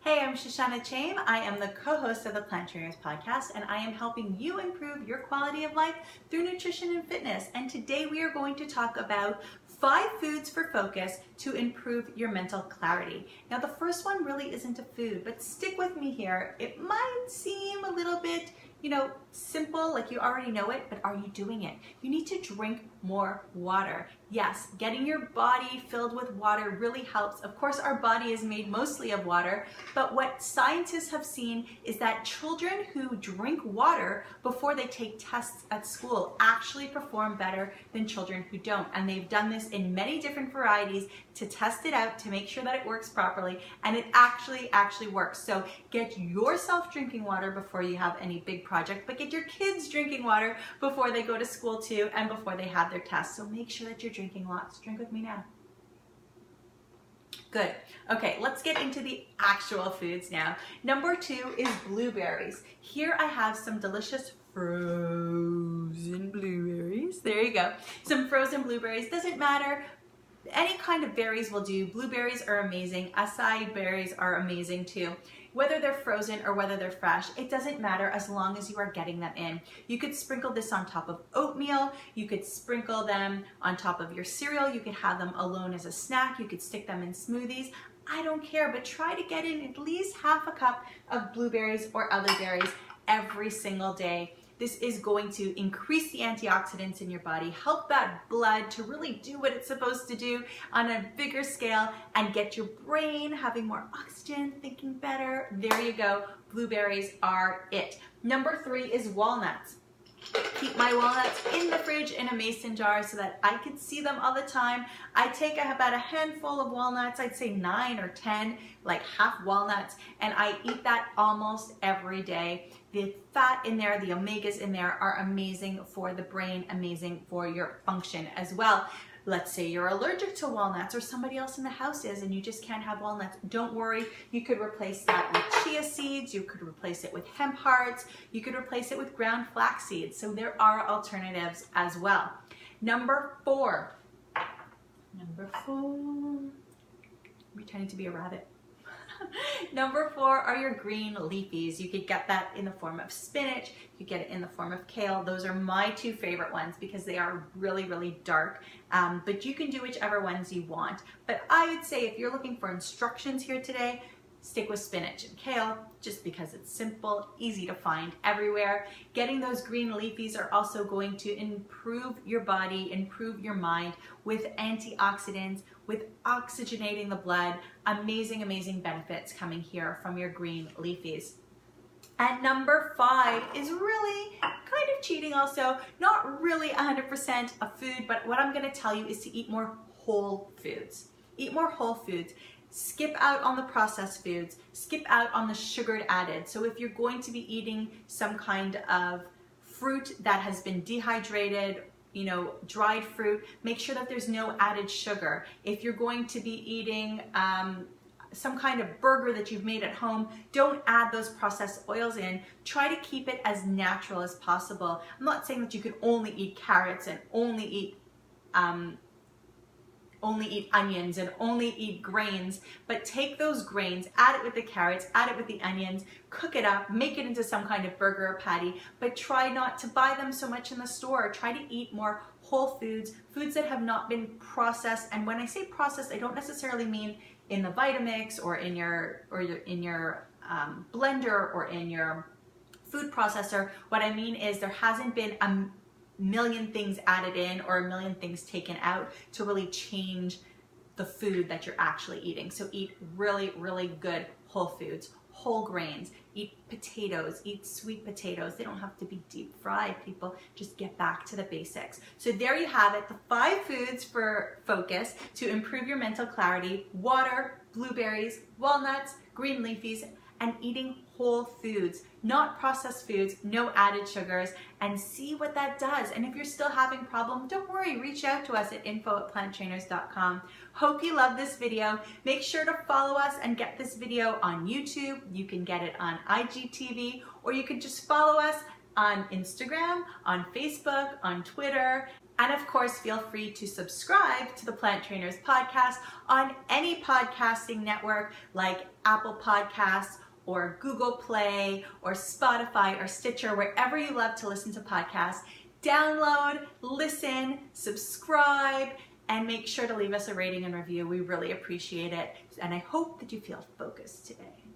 Hey, I'm Shoshana Chaim. I am the co-host of the Plant Trainers podcast, and I am helping you improve your quality of life through nutrition and fitness. And today we are going to talk about 5 foods for focus to improve your mental clarity. Now, the first one really isn't a food, but stick with me here. It might seem a little bit, simple, like you already know it, but are you doing it? You need to drink more water. Yes, getting your body filled with water really helps. Of course, our body is made mostly of water, but what scientists have seen is that children who drink water before they take tests at school actually perform better than children who don't. And they've done this in many different varieties to test it out, to make sure that it works properly, and it actually works. So get yourself drinking water before you have any big project, but get your kids drinking water before they go to school too, and before they have their tests. So make sure that you're drinking lots. Drink with me now. Good. Okay, let's get into the actual foods now. Number 2 is blueberries. Here I have some delicious frozen blueberries. There you go. Some frozen blueberries. Doesn't matter. Any kind of berries will do. Blueberries are amazing. Acai berries are amazing too. Whether they're frozen or whether they're fresh, it doesn't matter as long as you are getting them in. You could sprinkle this on top of oatmeal. You could sprinkle them on top of your cereal. You could have them alone as a snack. You could stick them in smoothies. I don't care, but try to get in at least half a cup of blueberries or other berries every single day. This is going to increase the antioxidants in your body, help that blood to really do what it's supposed to do on a bigger scale, and get your brain having more oxygen, thinking better. There you go. Blueberries are it. Number 3 is walnuts. Keep my walnuts in the fridge in a mason jar so that I can see them all the time. I take about a handful of walnuts, I'd say 9 or 10, like half walnuts, and I eat that almost every day. The fat in there, the omegas in there are amazing for the brain, amazing for your function as well. Let's say you're allergic to walnuts or somebody else in the house is and you just can't have walnuts. Don't worry, you could replace that with chia seeds, you could replace it with hemp hearts, you could replace it with ground flax seeds. So there are alternatives as well. Number 4. I'm pretending to be a rabbit. Number 4 are your green leafies. You could get that in the form of spinach. You get it in the form of kale. Those are my 2 favorite ones because they are really, really dark. But you can do whichever ones you want. But I would say if you're looking for instructions here today, stick with spinach and kale just because it's simple, easy to find everywhere. Getting those green leafies are also going to improve your body, improve your mind with antioxidants, with oxygenating the blood. Amazing, amazing benefits coming here from your green leafies. And number 5 is really kind of cheating also, not really 100% a food, but what I'm going to tell you is to eat more whole foods. Eat more whole foods. Skip out on the processed foods, skip out on the sugared added. So if you're going to be eating some kind of fruit that has been dehydrated, dried fruit, make sure that there's no added sugar. If you're going to be eating some kind of burger that you've made at home, don't add those processed oils in. Try to keep it as natural as possible. I'm not saying that you can only eat carrots and only eat onions and only eat grains, but take those grains, add it with the carrots, add it with the onions, cook it up, make it into some kind of burger or patty, but try not to buy them so much in the store. Try to eat more whole foods, foods that have not been processed. And when I say processed, I don't necessarily mean in the Vitamix or in your blender or in your food processor. What I mean is there hasn't been a million things added in or a million things taken out to really change the food that you're actually eating. So eat really, really good whole foods, whole grains, eat potatoes, eat sweet potatoes. They don't have to be deep fried, people. Just get back to the basics. So there you have it, the 5 foods for focus to improve your mental clarity: water, blueberries, walnuts, green leafies, and eating whole foods, not processed foods, no added sugars, and see what that does. And if you're still having problems, don't worry, reach out to us at info@planttrainers.com. Hope you love this video. Make sure to follow us and get this video on YouTube. You can get it on IGTV, or you can just follow us on Instagram, on Facebook, on Twitter. And of course, feel free to subscribe to the Plant Trainers podcast on any podcasting network like Apple Podcasts or Google Play or Spotify or Stitcher, wherever you love to listen to podcasts. Download, listen, subscribe, and make sure to leave us a rating and review. We really appreciate it. And I hope that you feel focused today.